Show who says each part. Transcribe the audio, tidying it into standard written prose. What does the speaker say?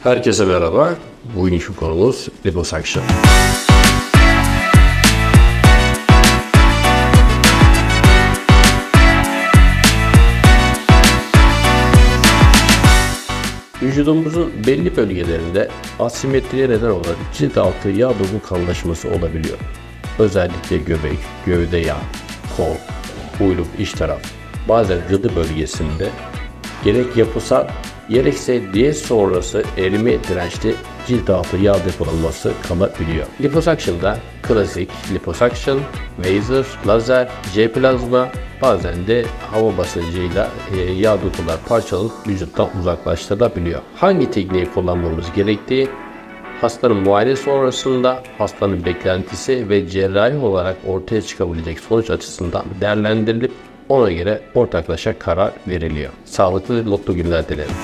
Speaker 1: Herkese merhaba. Bugünkü konumuz Liposuction. Vücudumuzun belli bölgelerinde asimetriye neden olan cilt altı yağ doku kalınlaşması olabiliyor. Özellikle göbek, gövde yağı, kol, kuyruk, iç taraf, bazen gıdı bölgesinde gerek yapısal gerekse diyet sonrası erime dirençli cilt altı yağ depolanması kalabiliyor. Liposuction'da klasik liposuction, laser, lazer, J-plazma, bazen de hava basıncıyla yağ dokular parçalanıp vücuttan uzaklaştırılabiliyor. Hangi tekniği kullanmamız gerektiği, hastanın muayene sonrasında hastanın beklentisi ve cerrahi olarak ortaya çıkabilecek sonuç açısından değerlendirilip ona göre ortaklaşa karar veriliyor. Sağlıklı ve mutlu günler dilerim.